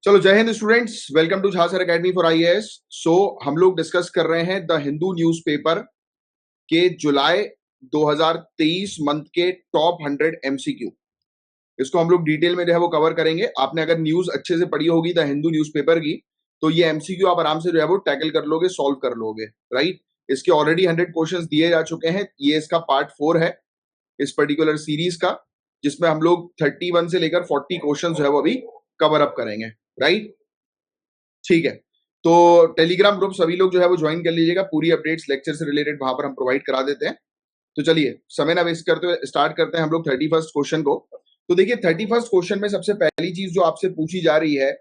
चलो, जय हिंद students, welcome to Jha sir academy for IAS. So हम लोग डिस्कस कर रहे हैं द हिंदू न्यूज़पेपर के जुलाई 2023 मंथ के टॉप 100 एमसीक्यू। इसको हम लोग डिटेल में जो है वो कवर करेंगे। आपने अगर न्यूज अच्छे से पढ़ी होगी द हिंदू न्यूज़पेपर की, तो ये एमसीक्यू आप आराम से जो है वो टैकल कर लोगे, सॉल्व कर लोगे, राइट। इसके ऑलरेडी 100 क्वेश्चंस दिए जा चुके हैं। ये इसका पार्ट 4 है इस पर्टिकुलर सीरीज का, जिसमें हम लोग 31 से लेकर 40 क्वेश्चंस जो है वो अभी कवर अप करेंगे, राइट। ठीक है, तो टेलीग्राम ग्रुप सभी लोग जो है वो ज्वाइन कर लीजिएगा। पूरी अपडेट्स लेक्चर से रिलेटेड वहां पर हम प्रोवाइड करा देते हैं। तो चलिए, समय ना वेस्ट करते हुए स्टार्ट करते हैं हम लोग 31st क्वेश्चन को। तो देखिए, 31st क्वेश्चन में सबसे पहली चीज जो आपसे पूछी जा रही है,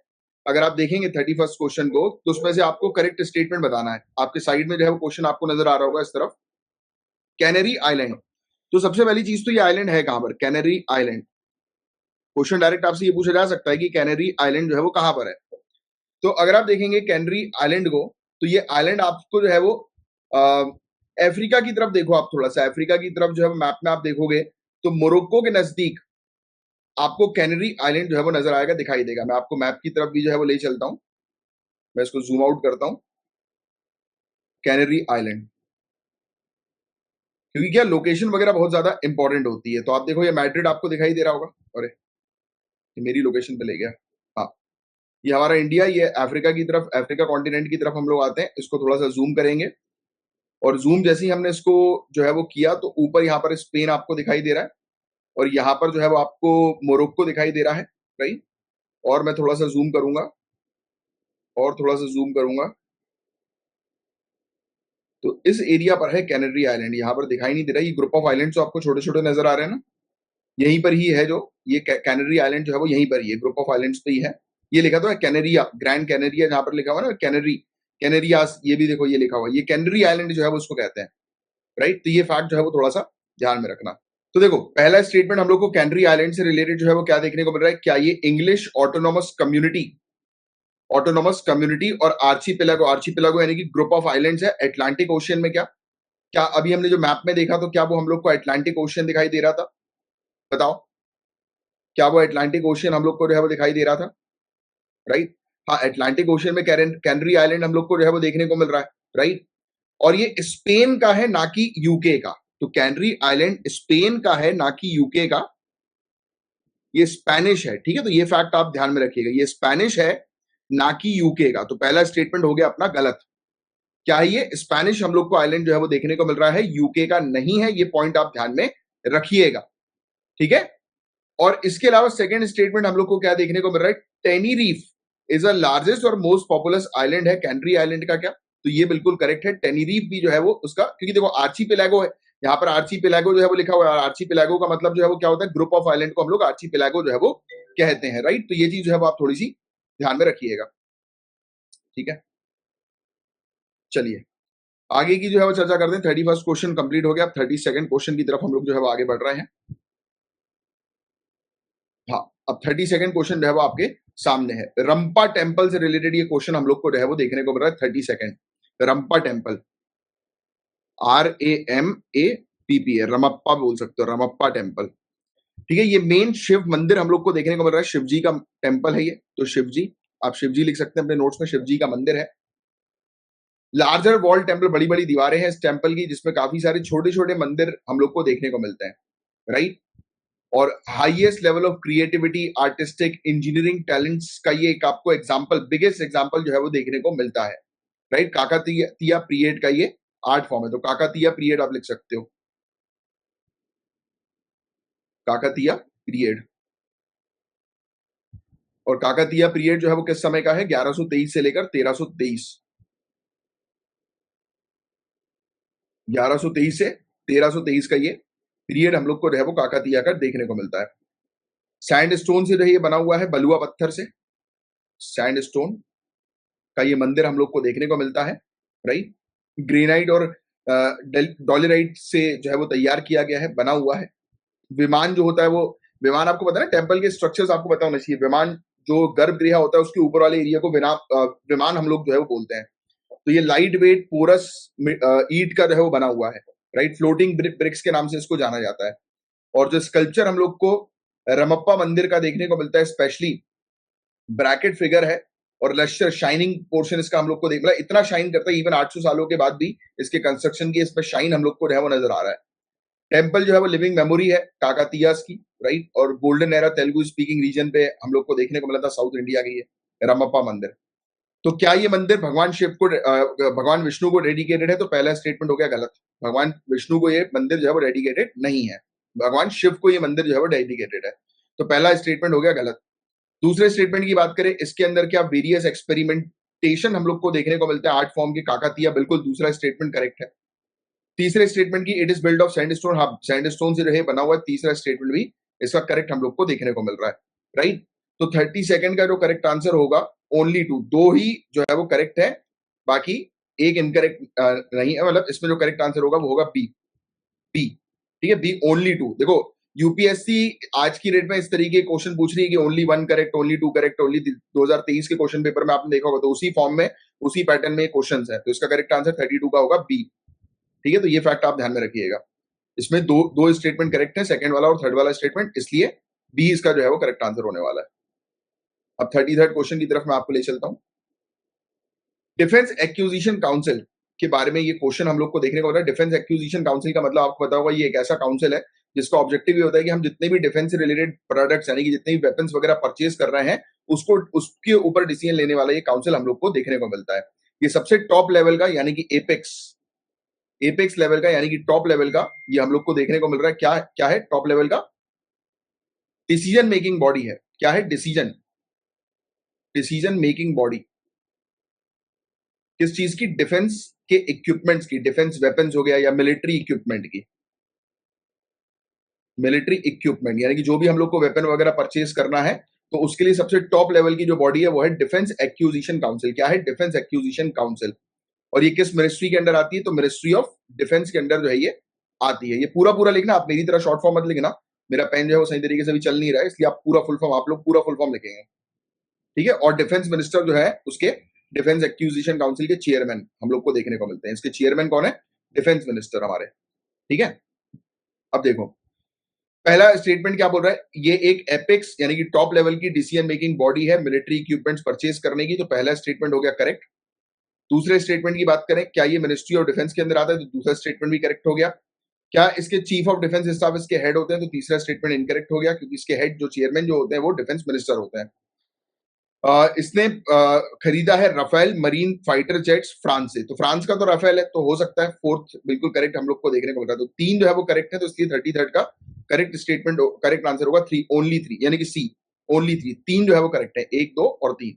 अगर आप देखेंगे 31st क्वेश्चन को, तो उसमें से आपको करेक्ट स्टेटमेंट बताना है। आपके साइड में जो है वो क्वेश्चन आपको नजर आ रहा होगा इस तरफ, कैनरी आइलैंड। तो सबसे पहली चीज तो ये आइलैंड है कहां पर, कैनरी आइलैंड। क्वेश्चन डायरेक्ट आपसे ये पूछा जा सकता है कि कैनरी आइलैंड जो है वो कहां पर है। तो अगर आप देखेंगे कैनरी आइलैंड को, तो ये आइलैंड आपको जो है वो अफ्रीका की तरफ, देखो आप थोड़ा सा अफ्रीका की तरफ जो है मैप में आप देखोगे तो मोरक्को के नजदीक आपको कैनरी आइलैंड जो है वो नजर आएगा, दिखाई देगा। मैं आपको मैप की तरफ भी जो है वो ले चलता हूं, मैं इसको जूम आउट करता हूं। कैनरी आइलैंड, क्योंकि क्या लोकेशन वगैरह बहुत ज्यादा इंपॉर्टेंट होती है। तो आप देखो, ये मैड्रिड आपको दिखाई दे रहा होगा, अरे ये मेरी लोकेशन पे ले गया। हाँ, ये हमारा इंडिया, ये अफ्रीका की तरफ, अफ्रीका कॉन्टिनेंट की तरफ हम लोग आते हैं। इसको थोड़ा सा जूम करेंगे, और जूम जैसे ही हमने इसको जो है वो किया, तो ऊपर यहाँ पर स्पेन आपको दिखाई दे रहा है, और यहाँ पर जो है वो आपको मोरक्को दिखाई दे रहा है, राइट। और मैं थोड़ा सा जूम करूंगा, और थोड़ा सा जूम करूंगा, तो इस एरिया पर है कैनरी आइलैंड। यहाँ पर दिखाई नहीं दे रहा, ये ग्रुप ऑफ आइलैंड जो आपको छोटे छोटे नजर आ रहे हैं ना, यहीं पर ही है। जो ये कैनरी आइलैंड जो है वो यहीं पर ही है, ग्रुप ऑफ आइलैंड्स पे ही है। ये लिखा तो है कैनेरिया, ग्रैंड कैनेरिया जहां पर लिखा हुआ है ना, कैनरी, कैनेरियास, ये भी देखो ये लिखा हुआ है। ये कैनरी आइलैंड जो है वो उसको कहते हैं, राइट। तो ये फैक्ट जो है वो थोड़ा सा ध्यान में रखना। तो देखो, पहला स्टेटमेंट हम लोग को कैनरी आइलैंड से रिलेटेड जो है वो क्या देखने को मिल रहा है, क्या ये English autonomous community, autonomous community और आर्चीपेलागो, आर्चीपेलागो यानी कि ग्रुप ऑफ आइलैंड्स है अटलांटिक ओशियन में। क्या क्या अभी हमने जो मैप में देखा, तो क्या वो हम लोग को अटलांटिक ओशियन दिखाई दे रहा था? बताओ, क्या वो अटलांटिक ओशियन हम लोग को जो है वो दिखाई दे रहा था, राइट। हाँ, अटलांटिक ओशियन में कैनरी आइलैंड हम लोग को जो है वो देखने को मिल रहा है, राइट। और ये स्पेन का है, ना कि यूके का। तो कैनरी आइलैंड स्पेन का है, ना कि यूके का। ये स्पेनिश है, ठीक है। तो ये फैक्ट आप ध्यान में रखिएगा, ये स्पेनिश है, ना कि यूके का। तो पहला स्टेटमेंट हो गया अपना गलत। क्या है ये? स्पेनिश हम लोग को आइलैंड जो है वो देखने को मिल रहा है, यूके का नहीं है। ये पॉइंट आप ध्यान में रखिएगा, ठीक है। और इसके अलावा सेकंड स्टेटमेंट हम लोग को क्या देखने को मिल रहा है, टेनीरीफ इज अ लार्जेस्ट और मोस्ट पॉपुलस आइलैंड है। कैनरी आइलैंड का क्या? तो ये बिल्कुल करेक्ट है। टेनीरीफ भी जो है वो उसका, क्योंकि देखो आर्चीपेलागो है, यहाँ पर आर्चीपेलागो जो है वो लिखा हुआ है। आर्चीपेलागो का मतलब जो है वो क्या होता है, ग्रुप ऑफ आइलैंड को हम लोग आर्चीपेलागो जो है वो कहते हैं, राइट। तो ये चीज जो है वो आप थोड़ी सी ध्यान में रखिएगा, ठीक है। चलिए, आगे की जो है वो चर्चा करते हैं। 31st क्वेश्चन कंप्लीट हो गया, अब 32nd क्वेश्चन की तरफ हम लोग जो है वो आगे बढ़ रहे हैं। हाँ, अब 32nd क्वेश्चन जो है वो आपके सामने है। रंपा टेम्पल से रिलेटेड ये क्वेश्चन हम लोग को जो है वो देखने को मिल रहा है। 32nd रंपा टेम्पल, RAMAPP है, रमप्पा बोल सकते हो, रमप्पा टेम्पल, ठीक है। ये मेन शिव मंदिर हम लोग को देखने को मिल रहा है, शिव जी का टेम्पल है ये। तो शिव जी, आप शिव जी लिख सकते हैं अपने नोट्स में, शिव जी का मंदिर है। लार्जर वॉल टेम्पल, बड़ी बड़ी दीवारें हैं इस टेम्पल की, जिसमें काफी सारे छोटे छोटे मंदिर हम लोग को देखने को मिलते हैं, राइट। और highest level of creativity, artistic, engineering talents का ये एक आपको एग्जांपल, बिगेस्ट एग्जांपल जो है वो देखने को मिलता है, राइट। काकातीया पीरियड का ये आर्ट फॉर्म है। तो काकातीया पीरियड आप लिख सकते हो, काकातीया पीरियड। और काकातीया पीरियड जो है वो किस समय का है, 1123 से लेकर 1323, 1123 से 1323 का ये पीरियड हम लोग को जो है वो काकातीया का देखने को मिलता है। सैंडस्टोन से जो है ये बना हुआ है, बलुआ पत्थर से सैंडस्टोन का ये मंदिर हम लोग को देखने को मिलता है, राइट। ग्रेनाइट और डॉलराइट से जो है वो तैयार किया गया है, बना हुआ है। विमान जो होता है वो, विमान आपको पता है ना, टेम्पल के स्ट्रक्चर्स आपको पता होना चाहिए। विमान जो गर्भगृह होता है उसके ऊपर वाले एरिया को विमान हम लोग जो है वो बोलते हैं। तो ये लाइट वेट पोरस ईट का जो है वो बना हुआ है, राइट। फ्लोटिंग ब्रिक्स के नाम से इसको जाना जाता है। और जो स्कल्पचर हम लोग को रमप्पा मंदिर का देखने को मिलता है, स्पेशली ब्रैकेट फिगर है और लश्कर शाइनिंग पोर्शन इसका हम लोग को देख, मतलब इतना शाइन करता है इवन 800 सालों के बाद भी इसके कंस्ट्रक्शन की इस पर शाइन हम लोग को जो है वो नजर आ रहा है। टेम्पल जो है वो लिविंग मेमोरी है काकातियास की, राइट, और golden era Telugu speaking region पे हम लोग को देखने को मिला था साउथ इंडिया की ये रामप्पा मंदिर। तो क्या ये मंदिर भगवान शिव को भगवान विष्णु को डेडिकेटेड है? तो पहला स्टेटमेंट हो गया गलत। भगवान विष्णु को ये मंदिर जो है वो डेडिकेटेड नहीं है, भगवान शिव को ये मंदिर जो है वो डेडिकेटेड है। तो पहला स्टेटमेंट हो गया गलत। दूसरे स्टेटमेंट की बात करें, इसके अंदर क्या वेरियस एक्सपेरिमेंटेशन हम लोग को देखने को मिलते हैं आर्ट फॉर्म के काकातिया, बिल्कुल दूसरा स्टेटमेंट करेक्ट है। तीसरे स्टेटमेंट की it is build of sandstone, हाँ सैंडस्टोन से जो है बना हुआ है, तीसरा स्टेटमेंट भी इसका करेक्ट हम लोग को देखने को मिल रहा है, राइट। तो 32 का जो करेक्ट आंसर होगा ओनली 2, दो ही जो है वो करेक्ट है, बाकी एक इनकरेक्ट नहीं है, मतलब इसमें जो करेक्ट आंसर होगा वो होगा बी, बी, ठीक है, बी ओनली 2। देखो यूपीएससी आज की डेट में इस तरीके के क्वेश्चन पूछ रही है कि only 1 correct, only 2 correct, only 2023 के क्वेश्चन पेपर में आपने देखा होगा, तो उसी फॉर्म में उसी पैटर्न में क्वेश्चन है, तो इसका करेक्ट आंसर 32 का होगा बी, ठीक है। तो ये फैक्ट आप ध्यान में रखिएगा। इसमें दो स्टेटमेंट करेक्ट है, सेकंड वाला और थर्ड वाला स्टेटमेंट, इसलिए बी इसका जो है वो करेक्ट आंसर होने वाला है। अब 33rd क्वेश्चन की तरफ मैं आपको ले चलता हूं। डिफेंस एक्विजिशन काउंसिल के बारे में ये क्वेश्चन हम लोग को देखने को मिल रहा है। डिफेंस एक्विजिशन काउंसिल का मतलब आपको पता होगा, ये एक ऐसा काउंसिल है जिसका ऑब्जेक्टिव ये होता है कि हम जितने भी डिफेंस से रिलेटेड प्रोडक्ट्स यानी कि जितने भी वेपन्स वगैरह परचेज कर रहे हैं उसको उसके ऊपर डिसीजन लेने वाला ये काउंसिल हम लोग को देखने को मिलता है। ये सबसे टॉप लेवल का यानी कि एपेक्स लेवल का यानी कि टॉप लेवल का ये हम लोग को देखने को मिल रहा है। क्या क्या है टॉप लेवल का? डिसीजन मेकिंग बॉडी है। क्या है? डिसीजन मेकिंग बॉडी किस चीज की? डिफेंस के इक्विपमेंट्स की, डिफेंस वेपन्स हो गया या मिलिट्री इक्विपमेंट की, मिलिट्री इक्विपमेंट यानी कि जो भी हम लोग को वेपन वगैरह परचेज करना है तो उसके लिए सबसे टॉप लेवल की जो बॉडी है वो है डिफेंस एक्विजिशन काउंसिल। क्या है? Defence acquisition council. और ये किस मिनिस्ट्री के अंडर आती है? तो मिनिस्ट्री ऑफ डिफेंस के अंडर जो है ये आती है। ये पूरा पूरा लिखना, आप मेरी तरह शॉर्ट फॉर्म मत लिखना, मेरा पेन जो है वो सही तरीके से भी चल नहीं रहा है, इसलिए आप पूरा फुल फॉर्म, आप लोग पूरा फुल फॉर्म लिखेंगे, ठीक है। और डिफेंस मिनिस्टर जो है उसके डिफेंस एक्विजिशन काउंसिल के चेयरमैन हम लोग को देखने को मिलते हैं। इसके चेयरमैन कौन है? डिफेंस मिनिस्टर हमारे, ठीक है। अब देखो पहला स्टेटमेंट क्या बोल रहा है, ये एक एपेक्स यानी कि टॉप लेवल की डिसीजन मेकिंग बॉडी है मिलिट्री इक्विपमेंट्स परचेज करने की, तो पहला स्टेटमेंट हो गया करेक्ट। दूसरे स्टेटमेंट की बात करें, क्या ये मिनिस्ट्री ऑफ डिफेंस के अंदर आता है? तो दूसरा स्टेटमेंट भी करेक्ट हो गया। क्या इसके चीफ ऑफ डिफेंस स्टाफ इसके हेड होते हैं? तो तीसरा स्टेटमेंट इनकरेक्ट हो गया, क्योंकि इसके हेड जो चेयरमैन जो होते हैं वो डिफेंस मिनिस्टर होते हैं। इसने खरीदा है Rafale marine fighter jets France से, तो फ्रांस का तो राफेल है, तो हो सकता है फोर्थ बिल्कुल करेक्ट हम लोग को देखने को मिला। तो 3 जो है वो करेक्ट है, तो इसलिए 33rd का करेक्ट स्टेटमेंट करेक्ट आंसर होगा 3, ओनली 3 यानी कि सी, ओनली 3। 3 जो है वो करेक्ट है, 1 2 और 3,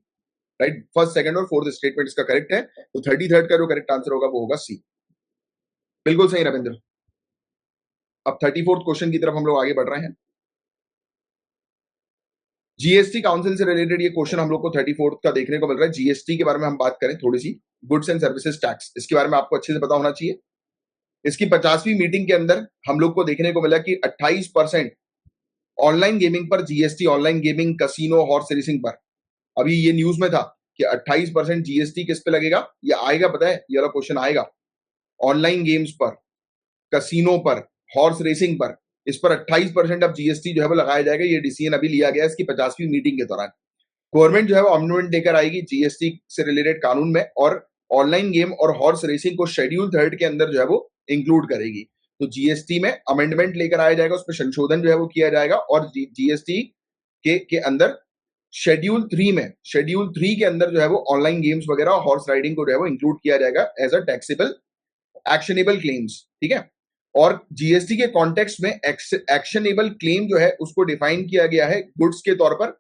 राइट। फर्स्ट सेकंड और फोर्थ स्टेटमेंट इसका करेक्ट है, तो 33rd का जो करेक्ट आंसर होगा वो होगा सी। बिल्कुल सही रविंद्र। अब 34th क्वेश्चन की तरफ हम लोग आगे बढ़ रहे हैं। जीएसटी काउंसिल से रिलेटेड ये क्वेश्चन हम लोग को 34th का देखने को मिल रहा है। जीएसटी के बारे में हम बात करें थोड़ी सी, गुड्स एंड सर्विसेज टैक्स, इसके बारे में आपको अच्छे से पता होना चाहिए। इसकी 50वीं मीटिंग के अंदर हम लोग को देखने को मिला कि 28% ऑनलाइन गेमिंग पर GST, online gaming, casino, horse racing पर, अभी ये न्यूज में था कि 28% जीएसटी किस पे लगेगा, ये आएगा, पता है ये वाला क्वेश्चन आएगा। ऑनलाइन गेम्स पर, कसिनो पर, हॉर्स रेसिंग पर, इस पर 28% अब जीएसटी जो है वो लगाया जाएगा। ये डिसीजन अभी लिया गया इसकी 50वीं मीटिंग के दौरान। गवर्नमेंट जो है वो अमेंडमेंट लेकर आएगी जीएसटी से रिलेटेड कानून में, और ऑनलाइन गेम और हॉर्स रेसिंग को शेड्यूल 3 के अंदर जो है वो इंक्लूड करेगी। तो जीएसटी में अमेंडमेंट लेकर आया जाएगा, उस पर संशोधन जो है वो किया जाएगा, और जीएसटी के अंदर शेड्यूल 3 के अंदर जो है वो ऑनलाइन गेम्स वगैरह हॉर्स राइडिंग को जो है वो इंक्लूड किया जाएगा as a taxable actionable claims, ठीक है। और जीएसटी के कॉन्टेक्स्ट में एक्शनेबल क्लेम जो है उसको डिफाइन किया गया है गुड्स के तौर पर,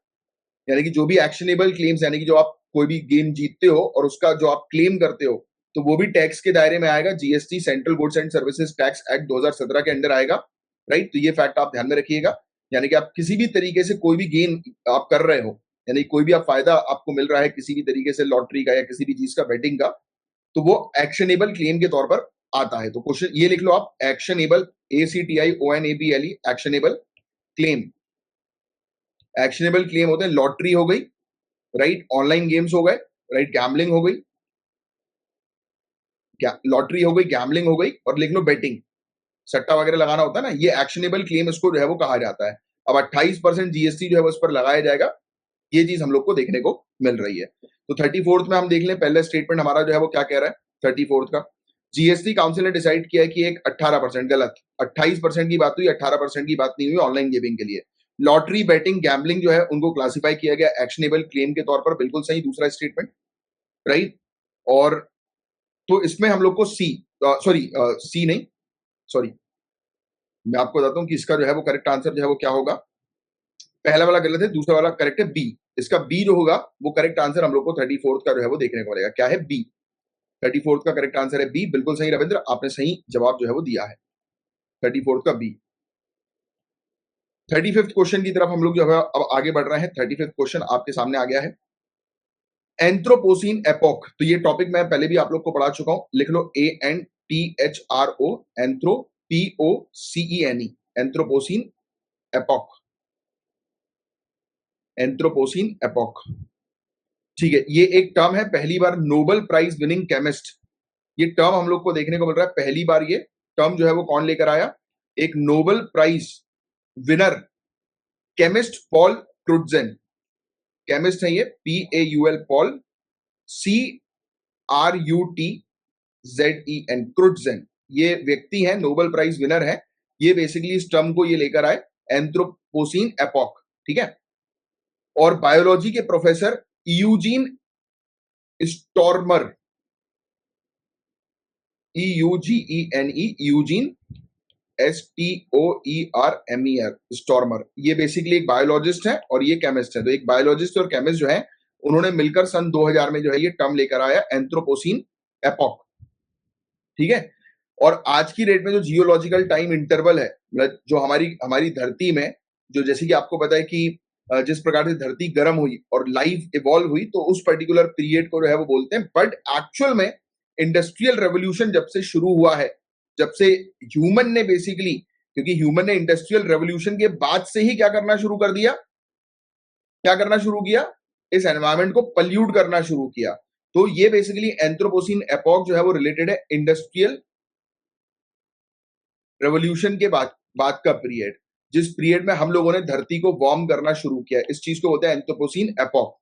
यानी कि जो भी एक्शनेबल क्लेम्स यानी कि जो आप कोई भी गेम जीतते हो और उसका जो आप क्लेम करते हो तो वो भी टैक्स के दायरे में आएगा। GST central goods and services tax act 2017 के अंदर आएगा, राइट। तो ये फैक्ट आप ध्यान में रखिएगा, यानी कि आप किसी भी तरीके से कोई भी गेम आप कर रहे हो, यानी कोई भी आप फायदा आपको मिल रहा है किसी भी तरीके से लॉटरी का या किसी भी चीज का बेटिंग का, तो वो एक्शनेबल क्लेम के तौर पर आता है। तो क्वेश्चन ये लिख लो आप, actionable, ACTIONABLE, actionable claim. Actionable claim होते हैं लॉटरी हो गई, राइट, ऑनलाइन गेम्स हो गए, राइट, गैम्बलिंग हो गई, लॉटरी हो गई, गैम्बलिंग हो गई, और लिख लो बेटिंग, सट्टा वगैरह लगाना होता है ना, ये एक्शनेबल क्लेम इसको जो है वो कहा जाता है। अब 28% जीएसटी जो है वो उस पर लगाया जाएगा, ये चीज हम लोग को देखने को मिल रही है। तो 34th में हम देख लें, पहले स्टेटमेंट हमारा जो है वो क्या कह रहा है 34th का। जीएसटी काउंसिल ने डिसाइड किया है कि एक 18%, गलत, 28% की बात हुई, 18% की बात नहीं हुई ऑनलाइन गेमिंग के लिए। लॉटरी, बैटिंग, गैम्बलिंग जो है उनको क्लासिफाई किया गया एक्शनेबल क्लेम के तौर पर, बिल्कुल सही, दूसरा स्टेटमेंट, राइट। और तो इसमें हम लोग को सी नहीं, सॉरी, मैं आपको बताता हूं कि इसका जो है वो करेक्ट आंसर जो है वो क्या होगा। पहला वाला गलत है, दूसरा वाला करेक्ट है, बी। इसका बी जो होगा वो करेक्ट आंसर हम लोग को 34th का जो है वो देखने को मिलेगा। क्या है? बी। 34th का करेक्ट आंसर है बी, बिल्कुल सही रविंद्र, आपने सही जवाब जो है वो दिया है, 34th का बी। 35th क्वेश्चन की तरफ हम लोग जो है अब आगे बढ़ रहे हैं। 35th क्वेश्चन आपके सामने आ गया है, एंथ्रोपोसीन एपोक। तो ये टॉपिक मैं पहले भी आप लोग को पढ़ा चुका हूं, लिख लो ANTHRO, anthro, POCENE, anthropocene epoch, anthropocene epoch. ठीक है, ये एक टर्म है, पहली बार नोबेल प्राइज विनिंग केमिस्ट, ये टर्म हम लोग को देखने को मिल रहा है, पहली बार ये टर्म जो है वो कौन लेकर आया? एक Nobel prize winner chemist Paul Crutzen, chemist है ये, PAUL, पॉल, CRUTZEN, क्रुट्जेन, ये व्यक्ति है, नोबेल प्राइज विनर है। ये बेसिकली इस टर्म को ये लेकर आए, एंथ्रोपोसीन एपोक, ठीक है। और बायोलॉजी के professor Eugene Stoermer, EUGENE, Eugene STOERMER, Stoermer, ये बेसिकली एक बायोलॉजिस्ट है और ये केमिस्ट है। तो एक बायोलॉजिस्ट और केमिस्ट जो है उन्होंने मिलकर सन 2000 में जो है ये टर्म लेकर आया, एंथ्रोपोसीन एपोक, ठीक है। और आज की डेट में जो जियोलॉजिकल टाइम इंटरवल है, मतलब जो हमारी हमारी धरती में, जो जैसे कि आपको पता है कि जिस प्रकार से धरती गर्म हुई और लाइफ इवॉल्व हुई, तो उस पर्टिकुलर पीरियड को जो है वो बोलते हैं। बट एक्चुअल में इंडस्ट्रियल रेवोल्यूशन जब से शुरू हुआ है, जब से ह्यूमन ने बेसिकली, क्योंकि ह्यूमन ने इंडस्ट्रियल रेवोल्यूशन के बाद से ही क्या करना शुरू कर दिया, क्या करना शुरू किया, इस एनवायरमेंट को पल्यूट करना शुरू किया। तो ये बेसिकली एंथ्रोपोसीन एपोक जो है वो रिलेटेड है इंडस्ट्रियल रेवोल्यूशन के बाद का पीरियड, जिस पीरियड में हम लोगों ने धरती को वार्म करना शुरू किया, इस चीज को बोलते हैं एंथ्रोपोसीन एपोक।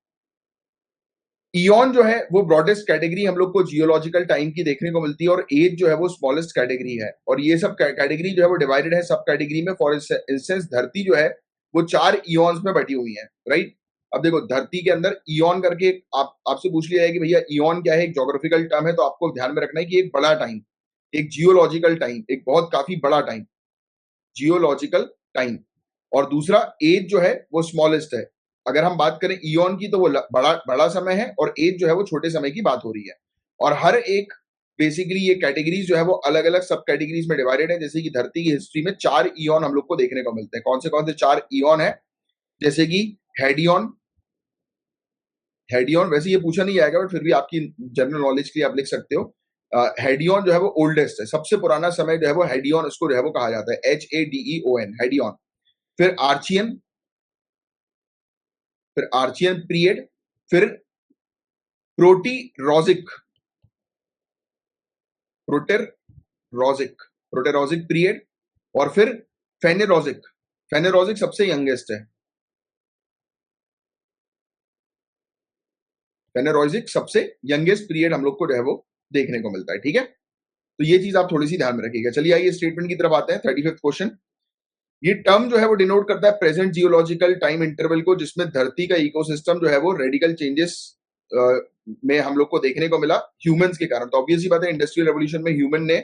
इयॉन जो है वो ब्रॉडेस्ट कैटेगरी हम लोग को जियोलॉजिकल टाइम की देखने को मिलती है, और एज जो है वो स्मॉलेस्ट कैटेगरी है। और ये सब कैटेगरी जो है वो डिवाइडेड है सब कैटेगरी में। फॉर इंस्टेंस धरती जो है वो 4 इयॉन्स में बटी हुई है, राइट। अब देखो धरती के अंदर इयॉन करके आपसे पूछ लिया है कि भैया इयॉन क्या है, एक ज्योग्राफिकल टर्म है, तो आपको ध्यान में रखना है कि एक बड़ा टाइम, एक जियोलॉजिकल टाइम, एक बहुत काफी बड़ा टाइम, जियोलॉजिकल टाइम। और दूसरा एज जो है वो स्मॉलेस्ट है। अगर हम बात करें इयॉन की तो वो बड़ा बड़ा समय है, और एज जो है वो छोटे समय की बात हो रही है। और हर एक बेसिकली ये कैटेगरीज जो है वो अलग अलग सब कैटेगरीज में डिवाइडेड है। जैसे कि धरती की हिस्ट्री में 4 इयॉन हम लोग को देखने को मिलते हैं। कौन से 4 इयॉन है? जैसे कि हेडियन, हेडियन वैसे ये पूछा नहीं जाएगा, बट फिर भी आपकी जनरल नॉलेज के लिए आप लिख सकते हो। हेडियन जो है वो ओल्डेस्ट है, सबसे पुराना समय जो है वो हेडियन, उसको जो है वो कहा जाता है, HADEON, हेडियन। फिर आर्चियन, फिर आर्चियन पीरियड, फिर प्रोटीरोजिक, प्रोटेरोजिक, प्रोटेरोजिक पीरियड, और फिर फेनेरोजिक, फेनेरोजिक सबसे यंगेस्ट है, फेनेरोजिक सबसे यंगेस्ट पीरियड हम लोग को जो है वो देखने को मिलता है, ठीक है। तो ये चीज आप थोड़ी सी ध्यान में रखिएगा। चलिए आइए स्टेटमेंट की तरफ आते हैं। 35th क्वेश्चन, ये टर्म जो है वो डिनोट करता है प्रेजेंट जियोलॉजिकल टाइम इंटरवल को, जिसमें धरती का इकोसिस्टम जो है वो रेडिकल चेंजेस में हम लोग को देखने को मिला ह्यूमंस के कारण। तो ऑब्वियसली बात है, इंडस्ट्रियल रेवोल्यूशन में ह्यूमन ने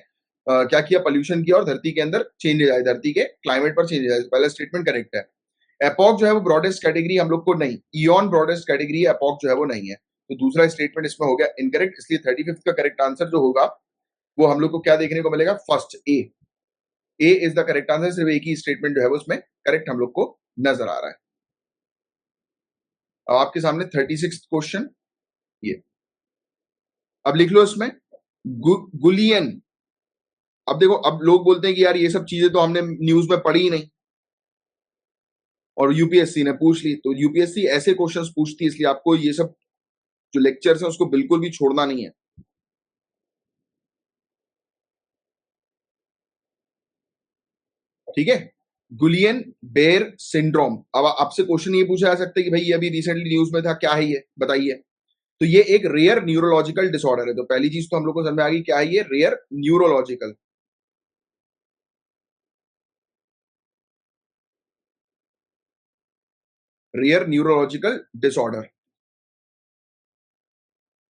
क्या किया, पोल्यूशन किया और धरती के अंदर चेंजेस आए, धरती के क्लाइमेट पर चेंजेस आए। पहला स्टेटमेंट करेक्ट है। एपॉक जो है वो ब्रॉडेस्ट कैटेगरी हम लोग को नहीं, इयॉन ब्रॉडेस्ट कैटेगरी है, एपॉक जो है वो नहीं है। तो दूसरा स्टेटमेंट इसमें हो गया इनकरेक्ट, इसलिए 35th का करेक्ट आंसर जो होगा वो हम लोग को क्या देखने को मिलेगा, first A is the correct answer. सिर्फ एक ही स्टेटमेंट जो है वो उसमें करेक्ट हम लोग को नजर आ रहा है। अब आपके सामने 36th क्वेश्चन, ये अब लिख लो इसमें गुलियन। अब देखो, अब लोग बोलते हैं कि यार ये सब चीजें तो हमने न्यूज में पढ़ी ही नहीं और यूपीएससी ने पूछ ली। तो यूपीएससी ऐसे क्वेश्चंस पूछती है, इसलिए आपको ये सब जो लेक्चर्स हैं उसको बिल्कुल भी छोड़ना नहीं है, ठीक है। गुलियन बेयर सिंड्रोम। अब आपसे क्वेश्चन ये पूछा जा सकता है कि भाई ये अभी रिसेंटली न्यूज में था, क्या है ये बताइए। तो ये एक रेयर न्यूरोलॉजिकल डिसऑर्डर है। तो पहली चीज तो हम लोग को समझ में आ गई, क्या है ये, rare neurological, rare neurological disorder.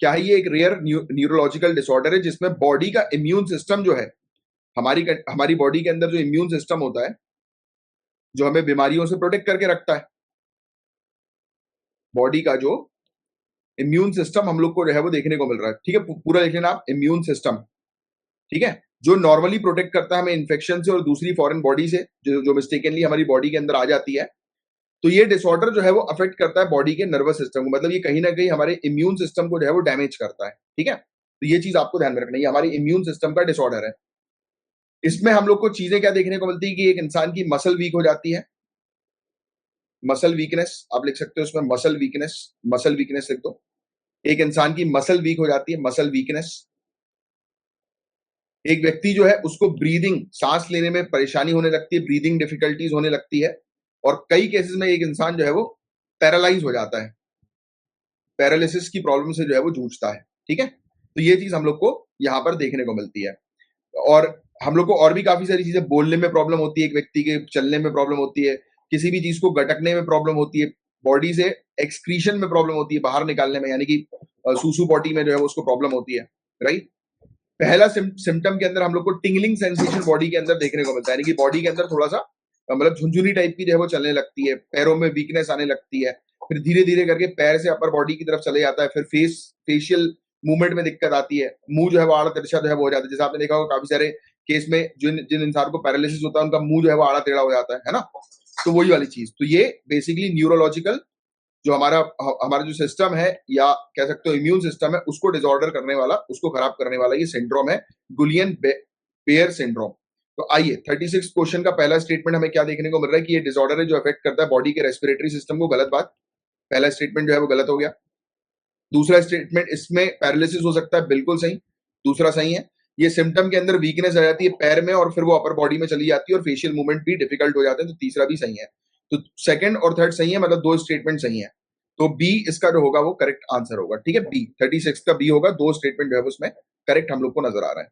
क्या है ये, एक रेयर न्यूरोलॉजिकल डिसऑर्डर है जिसमें बॉडी का इम्यून सिस्टम जो है, हमारी बॉडी के अंदर जो इम्यून सिस्टम होता है, जो हमें बीमारियों से प्रोटेक्ट करके रखता है, बॉडी का जो इम्यून सिस्टम हम लोग को जो है वो देखने को मिल रहा है। ठीक है, पूरा देख लेना आप, इम्यून सिस्टम, ठीक है, जो नॉर्मली प्रोटेक्ट करता है हमें इन्फेक्शन से और दूसरी फॉरेन बॉडी से, जो मिस्टेकनली हमारी बॉडी के अंदर आ जाती है। तो ये डिसऑर्डर जो है वो अफेक्ट करता है बॉडी के नर्वस सिस्टम को, मतलब ये कहीं ना कहीं हमारे इम्यून सिस्टम को जो है वो डैमेज करता है। ठीक है, तो ये चीज आपको ध्यान में रखना है, ये हमारी इम्यून सिस्टम का डिसऑर्डर है। इसमें हम लोग को चीजें क्या देखने को मिलती है कि एक इंसान की मसल वीक हो जाती है, मसल वीकनेस आप लिख सकते हो उसमें, मसल वीकनेस, मसल वीकनेस लिख दो। एक इंसान की मसल वीक हो जाती है, मसल वीकनेस। एक व्यक्ति जो है उसको ब्रीदिंग, सांस लेने में परेशानी होने लगती है, ब्रीदिंग डिफिकल्टीज होने लगती है, और कई केसेस में एक इंसान जो है वो पैरालाइज हो जाता है, पैरालिसिस की प्रॉब्लम से जो है वो जूझता है। ठीक है, तो ये चीज हम लोग को यहाँ पर देखने को मिलती है। और हम लोग को और भी काफी सारी चीजें, बोलने में प्रॉब्लम होती है, एक व्यक्ति के चलने में प्रॉब्लम होती है, किसी भी चीज को गटकने में प्रॉब्लम होती है, बॉडी से एक्सक्रीशन में प्रॉब्लम होती है, बाहर निकालने में, यानी कि सूसू पॉटी में जो है वो उसको प्रॉब्लम होती है। राइट, पहला सिम्टम के अंदर हम लोग को टिंगलिंग सेंसेशन बॉडी के अंदर देखने को मिलता है, यानी कि बॉडी के अंदर थोड़ा सा मतलब झुंझुनी टाइप की जो है वो चलने लगती है, पैरों में वीकनेस आने लगती है, फिर धीरे धीरे करके पैर से अपर बॉडी की तरफ चले जाता है, फिर फेशियल मूवमेंट में दिक्कत आती है, मुंह जो है वो आड़ा तिरछा जो है वो हो जाता है। जैसे आपने देखा होगा काफी सारे केस में जिन जिन इंसान को पैरालिसिस होता है उनका मुंह जो है वो आड़ा टेढ़ा हो जाता है ना। तो वही वाली चीज, तो ये बेसिकली न्यूरोलॉजिकल जो हमारा हमारा जो सिस्टम है, या कह सकते हो इम्यून सिस्टम है, उसको डिसऑर्डर करने वाला, उसको खराब करने वाला ये सिंड्रोम है, गुलियन बेयर सिंड्रोम। तो आइए 36 क्वेश्चन का पहला स्टेटमेंट हमें क्या देखने को मिल रहा है कि ये डिसऑर्डर है जो अफेक्ट करता है बॉडी के रेस्पिरेटरी सिस्टम को। गलत बात, पहला स्टेटमेंट जो है वो गलत हो गया। दूसरा स्टेटमेंट, इसमें पैरालिसिस हो सकता है, बिल्कुल सही, दूसरा सही है। ये सिम्टम के अंदर वीकनेस आ जाती है पैर में और फिर वो अपर बॉडी में चली जाती है और फेशियल मूवमेंट भी डिफिकल्ट हो जाते हैं, तो तीसरा भी सही है। तो सेकंड और थर्ड सही है, मतलब दो स्टेटमेंट सही है। तो बी इसका जो होगा वो करेक्ट आंसर होगा। ठीक है, बी 36 का बी होगा, दो स्टेटमेंट जो है उसमें करेक्ट हम लोग को नजर आ रहा है।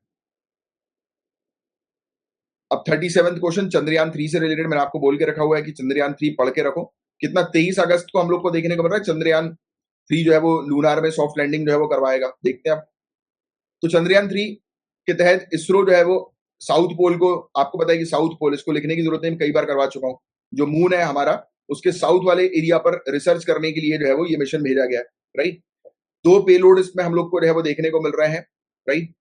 अब 37 क्वेश्चन चंद्रयान 3 से रिलेटेड, मैंने आपको बोल के रखा हुआ है कि चंद्रयान 3 पढ़ के रखो। कितना, 23 अगस्त को हम लोग को देखने को मिल रहा है चंद्रयान 3 जो है वो लूनार में सॉफ्ट लैंडिंग जो है वो करवाएगा, देखते हैं आप। तो चंद्रयान 3 के तहत इसरो जो है वो साउथ पोल को, आपको पता है कि साउथ पोल, इसको लिखने की जरूरत नहीं, कई बार करवा चुका हूं, जो मून है हमारा उसके साउथ वाले एरिया पर रिसर्च करने के लिए जो है वो ये मिशन भेजा गया है। राइट, दो पेलोड इसमें हम लोग को जो है वो देखने को मिल रहे हैं। राइट,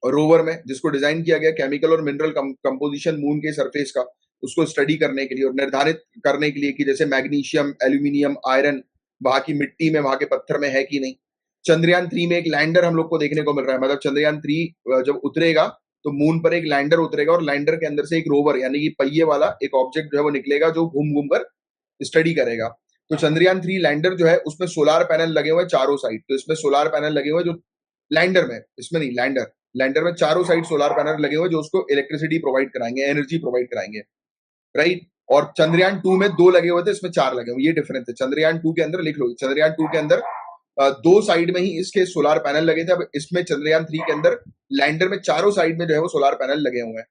और रोवर में जिसको डिजाइन किया गया केमिकल और मिनरल कंपोजिशन मून के सरफेस का, उसको स्टडी करने के लिए और निर्धारित करने के लिए कि जैसे मैग्नीशियम, एल्यूमिनियम, आयरन वहां की मिट्टी में, वहां के पत्थर में है कि नहीं। चंद्रयान 3 में एक लैंडर हम लोग को देखने को मिल रहा है, मतलब चंद्रयान 3 जब उतरेगा तो मून पर एक लैंडर उतरेगा और लैंडर के अंदर से एक रोवर यानी कि पहिए वाला एक ऑब्जेक्ट जो है वो निकलेगा जो घूम घूम कर स्टडी करेगा। तो चंद्रयान 3 लैंडर जो है उसमें सोलार पैनल लगे हुए हैं चारों साइड, तो इसमें सोलार पैनल लगे हुए जो लैंडर में, इसमें नहीं, लैंडर लैंडर में चारों साइड सोलार पैनल लगे हुए जो उसको इलेक्ट्रिसिटी प्रोवाइड कराएंगे, एनर्जी प्रोवाइड कराएंगे। राइट, और चंद्रयान 2 में 2 लगे हुए थे, इसमें 4 लगे हुए, ये डिफरेंस है। चंद्रयान 2 के अंदर लिख लो, चंद्रयान 2 के अंदर दो साइड में ही इसके सोलार पैनल लगे थे, अब इसमें चंद्रयान 3 के अंदर लैंडर में चारों साइड में जो है वो सोलार पैनल लगे हुए हैं।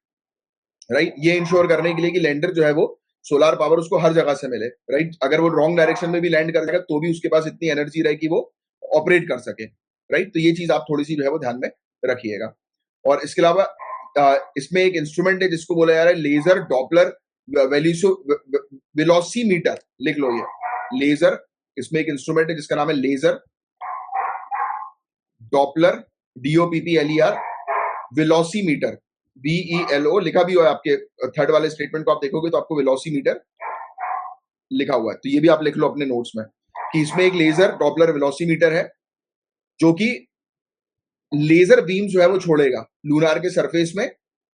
राइट, ये इंश्योर करने के लिए कि लैंडर जो है वो सोलार पावर उसको हर जगह से मिले। राइट, अगर वो रॉन्ग डायरेक्शन में भी लैंड कर जाएगा तो भी उसके पास इतनी एनर्जी रहे कि वो ऑपरेट कर सके। राइट, तो ये चीज आप थोड़ी सी जो है वो ध्यान में रखिएगा। और इसके अलावा इसमें एक इंस्ट्रूमेंट है जिसको बोला जा रहा है लेजर डॉपलर वेलोसीमीटर, लिख लो ये लेजर, इसमें एक इंस्ट्रूमेंट है जिसका नाम है laser Doppler, DOPPLER velocimeter, VELO लिखा भी हुआ है आपके थर्ड वाले स्टेटमेंट को आप देखोगे तो आपको वेलोसीमीटर लिखा हुआ है, तो ये भी आप लिख लो अपने नोट्स में कि इसमें एक लेजर डॉपलर वेलोसीमीटर है जो कि लेजर बीम जो है वो छोड़ेगा लूनार के सरफेस में,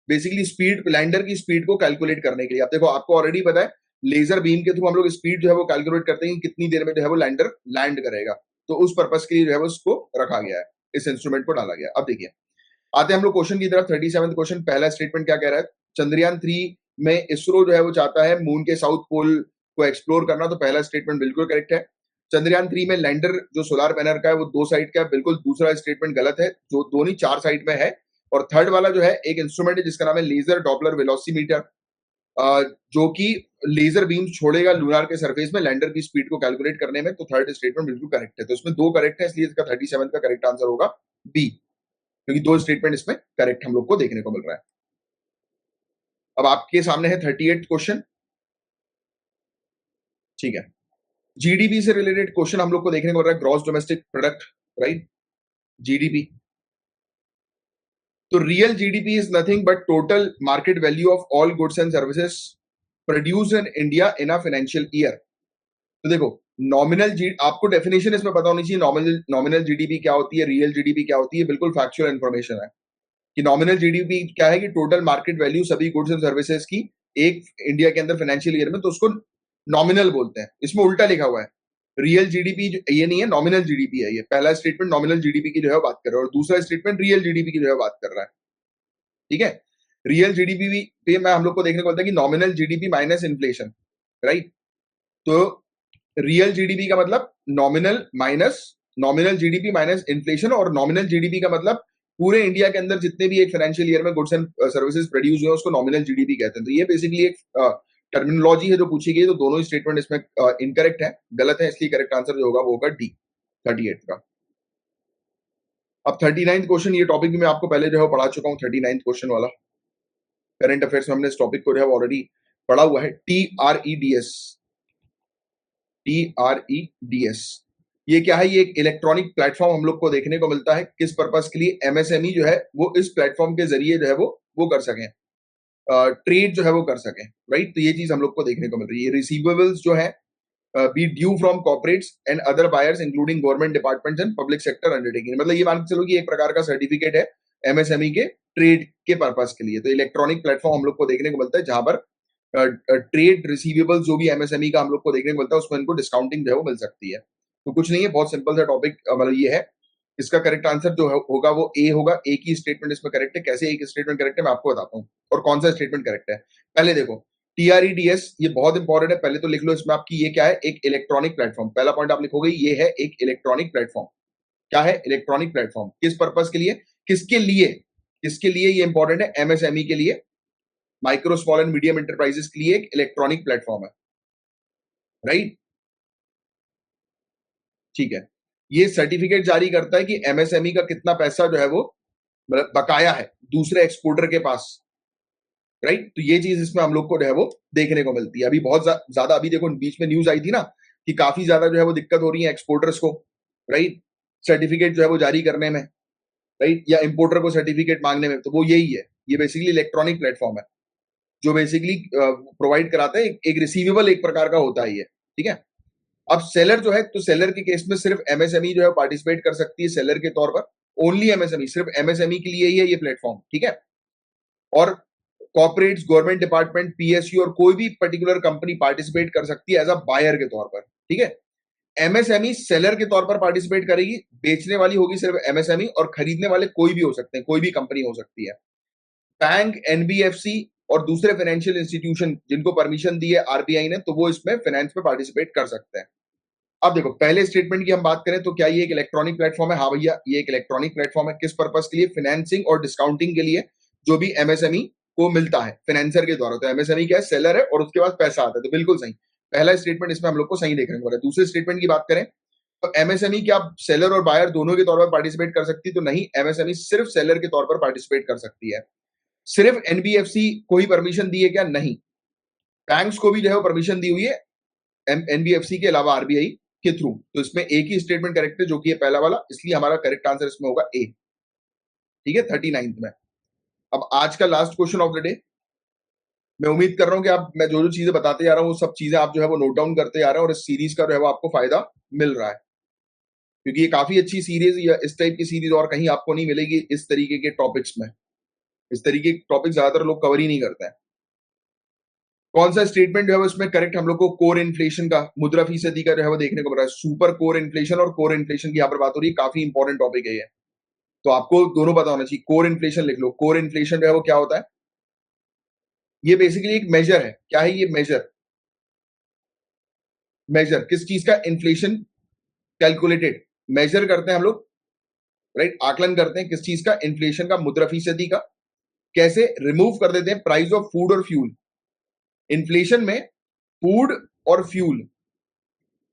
बेसिकली स्पीड, लैंडर की स्पीड को कैलकुलेट करने के लिए। आप देखो, आपको ऑलरेडी पता है लेजर बीम के थ्रू हम लोग स्पीड जो है वो कैलकुलेट करते हैं कि कितनी देर में जो है वो लैंडर लैंड करेगा, तो उस पर्पस के लिए जो है वो उसको रखा गया है, इस इंस्ट्रूमेंट को डाला गया। अब देखिए, आते हैं हम लोग क्वेश्चन की तरफ। 37 क्वेश्चन, पहला स्टेटमेंट क्या कह रहा है, चंद्रयान 3 में इसरो जो है वो चाहता है मून के साउथ पोल को एक्सप्लोर करना, तो पहला स्टेटमेंट बिल्कुल करेक्ट है। चंद्रयान 3 में लैंडर जो सोलर पैनल का है वो 2 साइड का है, बिल्कुल दूसरा स्टेटमेंट गलत है, जो दोनों 4 साइड में है। और थर्ड वाला जो है एक इंस्ट्रूमेंट है जिसका नाम है लेजर डॉपलर वेलोसिमीटर, जो कि लेजर बीम छोड़ेगा लूनार के सरफेस में लैंडर की स्पीड को कैलकुलेट करने में। तो थर्ड स्टेटमेंट बिल्कुल करेक्ट है। तो इसमें 2 करेक्ट है, इसलिए इसका 37 का करेक्ट आंसर होगा बी, क्योंकि 2 स्टेटमेंट इसमें करेक्ट हम लोग को देखने को मिल रहा है। अब आपके सामने है 38 क्वेश्चन, ठीक है। जीडीपी से रिलेटेड क्वेश्चन हम लोग को देखने को मिल रहा है, gross domestic product, right, GDP. तो real GDP is nothing but total market value of all goods and services produce in India in a financial year. तो देखो, नॉमिनल जी, आपको डेफिनेशन इसमें पता होनी चाहिए, नॉमिनल जीडीपी क्या होती है, रियल जीडीपी क्या होती है, बिल्कुल फैक्चुअल इंफॉर्मेशन है कि नॉमिनल जीडीपी क्या है कि टोटल मार्केट वैल्यू सभी गुड्स एंड सर्विसेज की एक इंडिया के अंदर फाइनेंशियल ईयर में, तो उसको नॉमिनल बोलते हैं। इसमें उल्टा लिखा हुआ है, रियल जीडीपी ये नहीं है, नॉमिनल जीडीपी है। ये पहला स्टेटमेंट नॉमिनल जीडीपी की जो है बात कर रहा है, और दूसरा स्टेटमेंट रियल जीडीपी की जो है बात कर रहा है, ठीक है। रियल जीडीपी पे मैं हम लोग को देखने को मिलता है कि nominal GDP minus inflation, right. तो रियल जीडीपी का मतलब नॉमिनल जीडीपी माइनस इन्फ्लेशन, और नॉमिनल जीडीपी का मतलब पूरे इंडिया के अंदर जितने भी एक फाइनेंशियल ईयर में गुड्स एंड सर्विसेज प्रोड्यूस हुए उसको नॉमिनल जीडीपी कहते हैं। तो ये बेसिकली एक टर्मिनोलॉजी है जो पूछी गई, तो दोनों ही स्टेटमेंट इसमें इनकरेक्ट है, गलत है, इसलिए करेक्ट आंसर जो होगा वो होगा डी, 38 का। अब 39 क्वेश्चन, ये टॉपिक भी मैं आपको पहले जो है पढ़ा चुका हूँ, 39 क्वेश्चन वाला। करंट अफेयर्स में हमने इस टॉपिक को जो है ऑलरेडी पढ़ा हुआ है। TREDS, TREDS ये क्या है? ये एक इलेक्ट्रॉनिक प्लेटफॉर्म हम लोग को देखने को मिलता है, किस पर्पस के लिए? MSME जो है वो इस प्लेटफॉर्म के जरिए जो है वो कर सकें, ट्रेड जो है वो कर सकें, राइट। तो ये चीज हम लोग को देखने को मिल रही है। रिसीवेबल्स जो है be due from corporates and other buyers including government departments and public sector undertaking, मतलब ये मान के चलो कि एक प्रकार का सर्टिफिकेट है MSME के ट्रेड के पर्पस के लिए। तो इलेक्ट्रॉनिक प्लेटफॉर्म हम लोग को देखने को मिलता है जहां पर ट्रेड रिसीवेबल्स जो भी MSME का हम लोग को देखने को मिलता है उसमें इनको डिस्काउंटिंग जो है वो मिल सकती है। तो कुछ नहीं है, बहुत सिंपल सा टॉपिक, मतलब ये है। इसका करेक्ट आंसर जो होगा वो ए होगा। एक ही स्टेटमेंट इसमें करेक्ट है। कैसे एक स्टेटमेंट करेक्ट है मैं आपको बताता हूँ, और कौन सा स्टेटमेंट करेक्ट है। पहले देखो, TREDS ये बहुत इंपॉर्टेंट है, पहले तो लिख लो इसमें आपकी, ये क्या है? एक इलेक्ट्रॉनिक प्लेटफॉर्म। पहला पॉइंट आप लिखोगे ये है एक इलेक्ट्रॉनिक प्लेटफॉर्म। क्या है? Electronic platform. किस पर्पस के लिए? किसके लिए? किसके लिए ये इंपॉर्टेंट है? MSME के लिए, micro small and medium enterprises के लिए एक इलेक्ट्रॉनिक प्लेटफॉर्म है, राइट, ठीक है। ये सर्टिफिकेट जारी करता है कि MSME का कितना पैसा जो है वो मतलब बकाया है दूसरे एक्सपोर्टर के पास, राइट। तो ये चीज इसमें हम लोग को जो है वो देखने को मिलती है। अभी बहुत ज्यादा अभी देखो बीच में न्यूज आई थी ना कि काफी ज्यादा जो है वो दिक्कत हो रही है एक्सपोर्टर्स को, राइट, सर्टिफिकेट जो है वो जारी करने में, राइट, या इंपोर्टर को सर्टिफिकेट मांगने में। तो वो यही है, ये बेसिकली इलेक्ट्रॉनिक प्लेटफॉर्म है जो बेसिकली प्रोवाइड कराता है। एक रिसीवेबल एक प्रकार का होता है ये, ठीक है। अब सेलर जो है, तो सेलर के केस में सिर्फ MSME जो है पार्टिसिपेट कर सकती है सेलर के तौर पर। ओनली MSME, सिर्फ MSME के लिए ही है ये प्लेटफॉर्म, ठीक है। और कॉर्पोरेट्स, गवर्नमेंट डिपार्टमेंट, PSU और कोई भी पर्टिकुलर कंपनी पार्टिसिपेट कर सकती है एज अ बायर के तौर पर, ठीक है। MSME सेलर के तौर पर पार्टिसिपेट करेगी, बेचने वाली होगी सिर्फ MSME, और खरीदने वाले कोई भी हो सकते हैं, कोई भी कंपनी हो सकती है। बैंक, NBFC और दूसरे फाइनेंशियल इंस्टीट्यूशन जिनको परमिशन दी है RBI ने, तो वो इसमें फाइनेंस में पार्टिसिपेट कर सकते हैं। अब देखो, पहले स्टेटमेंट की हम बात करें तो क्या ये एक इलेक्ट्रॉनिक प्लेटफॉर्म है? हाँ भैया, ये एक इलेक्ट्रॉनिक प्लेटफॉर्म है। किस पर्पस के लिए? फाइनेंसिंग और डिस्काउंटिंग के लिए, जो भी MSME को मिलता है फाइनेंसर के द्वारा। तो MSME क्या है? सेलर है, और उसके पास पैसा आता है। तो बिल्कुल सही, पहला स्टेटमेंट इसमें हम लोग को सही देखने को मिला। दूसरे स्टेटमेंट की बात करें तो MSME क्या सेलर और बायर दोनों के तौर पर पार्टिसिपेट कर सकती है? तो नहीं, MSME सिर्फ सेलर के तौर पर पार्टिसिपेट कर सकती है। सिर्फ NBFC को ही परमिशन दी है क्या? नहीं, बैंक्स को भी जो है परमिशन दी हुई है NBFC के अलावा RBI के थ्रू। तो इसमें एक ही स्टेटमेंट करेक्ट है जो कि है पहला वाला, इसलिए हमारा करेक्ट आंसर इसमें होगा ए, ठीक है, 39 में। अब आज का last question of the day, मैं उम्मीद कर रहा हूं कि आप, मैं जो जो चीजें बताते जा रहा हूं वो सब चीजें आप जो है वो नोट डाउन करते जा रहे हैं, और इस सीरीज का जो है वो आपको फायदा मिल रहा है, क्योंकि ये काफी अच्छी सीरीज, या इस टाइप की सीरीज और कहीं आपको नहीं मिलेगी इस तरीके के टॉपिक्स में। इस तरीके के टॉपिक ज्यादातर लोग कवर ही नहीं करते हैं। कौन सा स्टेटमेंट जो है उसमें करेक्ट हम लोग को कोर इन्फ्लेशन का, मुद्रा फीसदी का जो है वो देखने को मिल रहा है। सुपर कोर इन्फ्लेशन और कोर इन्फ्लेशन की यहाँ पर बात हो रही है, काफी इंपॉर्टेंट टॉपिक है ये, तो आपको दोनों पता होना चाहिए। कोर इन्फ्लेशन लिख लो। कोर इन्फ्लेशन जो है वो क्या होता है? ये बेसिकली एक मेजर है। क्या है ये मेजर? मेजर किस चीज का? इन्फ्लेशन कैलकुलेटेड मेजर करते हैं हम लोग, राइट? आकलन करते हैं किस चीज का? इन्फ्लेशन का, मुद्रा फीसदी का। कैसे? रिमूव कर देते हैं प्राइस ऑफ फूड और फ्यूल। इन्फ्लेशन में फूड और फ्यूल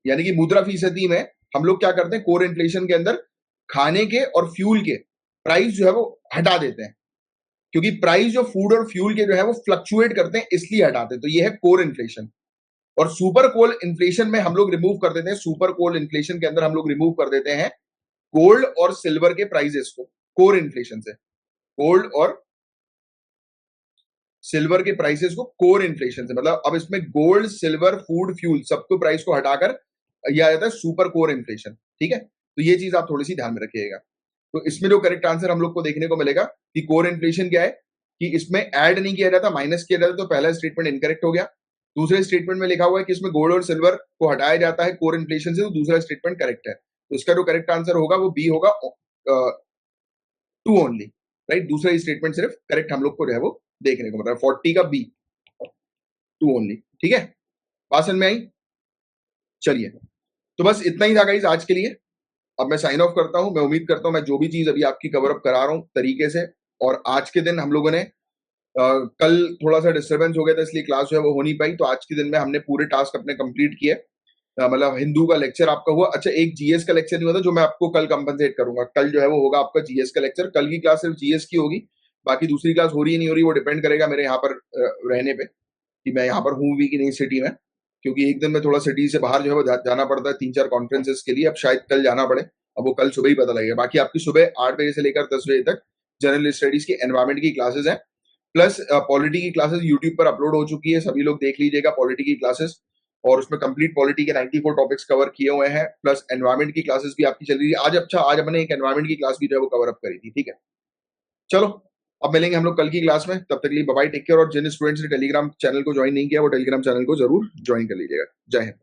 यानी कि मुद्रा फीसदी में हम लोग क्या करते हैं? कोर इन्फ्लेशन के अंदर खाने के और फ्यूल के प्राइस जो है वो हटा देते हैं, क्योंकि प्राइस जो फूड और फ्यूल के जो है वो फ्लक्चुएट करते हैं, इसलिए हटाते हैं। तो ये है कोर इन्फ्लेशन। और सुपर कोल इन्फ्लेशन में हम लोग रिमूव कर देते हैं, सुपर कोल इन्फ्लेशन के अंदर हम लोग रिमूव कर देते हैं गोल्ड और सिल्वर के प्राइजेस को कोर इन्फ्लेशन से। गोल्ड और सिल्वर के प्राइसेस को कोर इन्फ्लेशन से, मतलब अब इसमें गोल्ड, सिल्वर, फूड, फ्यूल सबको प्राइस को हटाकर यह आ जाता है सुपर कोर इन्फ्लेशन। ठीक है, तो ये चीज आप थोड़ी सी ध्यान में रखिएगा। तो इसमें जो करेक्ट आंसर हम लोग को देखने को मिलेगा कि कोर इन्फ्लेशन क्या है, कि इसमें ऐड नहीं किया जाता, माइनस किया जाता, तो पहला स्टेटमेंट इनकरेक्ट हो गया। दूसरे स्टेटमेंट में लिखा हुआ है कि इसमें गोल्ड और सिल्वर को हटाया जाता है कोर इन्फ्लेशन से, तो दूसरा स्टेटमेंट करेक्ट है। तो इसका जो करेक्ट आंसर होगा वो बी होगा, 2 ओनली, राइट? दूसरा स्टेटमेंट सिर्फ करेक्ट हम लोग को जो है वो देखने को मिल रहा है, 40 का बी, 2 ओनली। ठीक है, बात समझ में आई? चलिए, तो बस इतना ही था गाइस आज के लिए। अब मैं साइन ऑफ करता हूं। मैं उम्मीद करता हूं मैं जो भी चीज अभी आपकी कवर अप करा रहा हूं तरीके से, और आज के दिन हम लोगों ने कल थोड़ा सा डिस्टर्बेंस हो गया था, इसलिए क्लास जो है वो हो नहीं पाई। तो आज के दिन में हमने पूरे टास्क अपने कंप्लीट किए। मतलब हिंदू का लेक्चर आपका हुआ। अच्छा, एक जीएस का लेक्चर नहीं हुआ था, जो मैं आपको कल कंपनसेट करूंगा। कल जो है वो होगा आपका जीएस का लेक्चर। कल की क्लास सिर्फ जीएस की होगी, बाकी दूसरी क्लास हो रही है नहीं हो रही वो डिपेंड करेगा मेरे यहाँ पर रहने पे, कि मैं यहाँ पर हूँ भी कि नहीं सिटी में। क्योंकि एक दिन में थोड़ा सिटी से बाहर जो है वो जाना पड़ता है 3-4 कॉन्फ्रेंसेस के लिए। अब शायद कल जाना पड़े, अब वो कल सुबह ही पता लगेगा। बाकी आपकी सुबह 8 बजे से लेकर 10 बजे तक जनरल स्टडीज की, एनवायरमेंट की क्लासेस हैं, प्लस पॉलिटी की क्लासेस यूट्यूब पर अपलोड हो चुकी है, सभी लोग देख लीजिएगा पॉलिटी की क्लासेस। और उसमें कंप्लीट पॉलिटी के 94 टॉपिक्स कवर किए हुए हैं, प्लस एनवायरमेंट की क्लासेस भी आपकी चल रही है। आज अच्छा, आज हमने एक एनवायरमेंट की क्लास भी जो है वो कवर अप करी थी। ठीक है, चलो अब मिलेंगे हम लोग कल की क्लास में। तब तक के लिए बाय बाय, टेक केयर। और जिन स्टूडेंट्स ने टेलीग्राम चैनल को ज्वाइन नहीं किया वो टेलीग्राम चैनल को जरूर ज्वाइन कर लीजिएगा। जय हिंद।